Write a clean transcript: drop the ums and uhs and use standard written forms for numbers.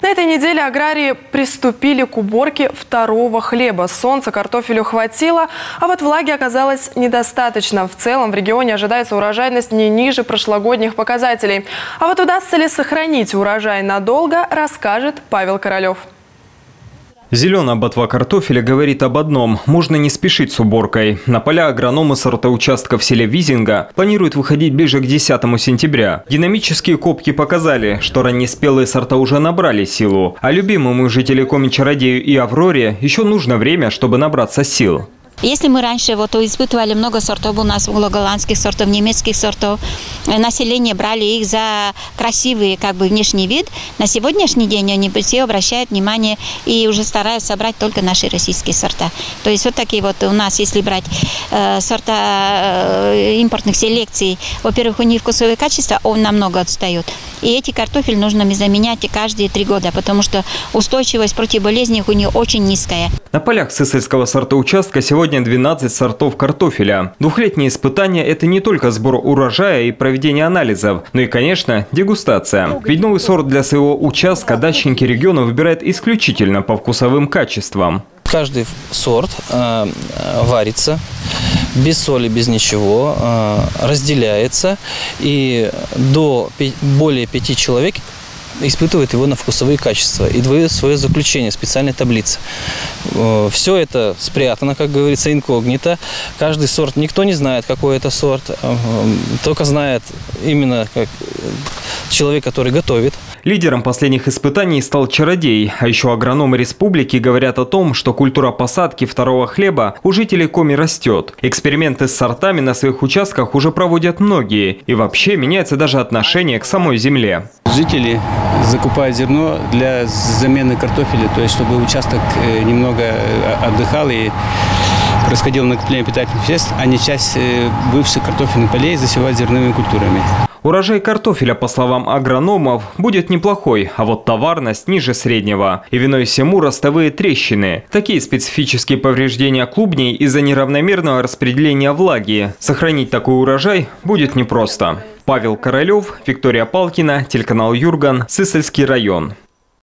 На этой неделе аграрии приступили к уборке второго хлеба. Солнца картофелю хватило, а вот влаги оказалось недостаточно. В целом в регионе ожидается урожайность не ниже прошлогодних показателей. А вот удастся ли сохранить урожай надолго, расскажет Павел Королев. Зеленая ботва картофеля говорит об одном – можно не спешить с уборкой. На поля агрономы сортоучастка в селе Визинга планируют выходить ближе к 10 сентября. Динамические копки показали, что раннеспелые сорта уже набрали силу, а любимому жителей Коми-Чародею и Авроре еще нужно время, чтобы набраться сил. Если мы раньше испытывали много сортов у нас, голландских сортов, немецких сортов, население брали их за красивый внешний вид, на сегодняшний день они все обращают внимание и уже стараются собрать только наши российские сорта. То есть вот такие у нас, если брать сорта импортных селекций, во-первых, у них вкусовое качество, он намного отстает. И эти картофель нужно заменять каждые 3 года, потому что устойчивость против болезней у них очень низкая. На полях сысольского сортоучастка сегодня 12 сортов картофеля. Двухлетние испытания – это не только сбор урожая и проведение анализов, но и, конечно, дегустация. Ведь новый сорт для своего участка дачники региона выбирают исключительно по вкусовым качествам. Каждый сорт варится без соли, без ничего, разделяется, и до более 5 человек испытывает его на вкусовые качества и дает свое заключение в специальной таблице. Все это спрятано, как говорится, инкогнито. Каждый сорт, никто не знает, какой это сорт, только знает именно как человек, который готовит. Лидером последних испытаний стал Чародей, а еще агрономы республики говорят о том, что культура посадки второго хлеба у жителей Коми растет. Эксперименты с сортами на своих участках уже проводят многие, и вообще меняется даже отношение к самой земле. Жители закупают зерно для замены картофеля, то есть чтобы участок немного отдыхал и происходило накопление питательных веществ, а не часть бывших картофельных полей засевать зерновыми культурами. Урожай картофеля, по словам агрономов, будет неплохой, а вот товарность ниже среднего. И виной всему ростовые трещины. Такие специфические повреждения клубней из-за неравномерного распределения влаги. Сохранить такой урожай будет непросто. Павел Королев, Виктория Палкина, телеканал Юрган, Сысольский район.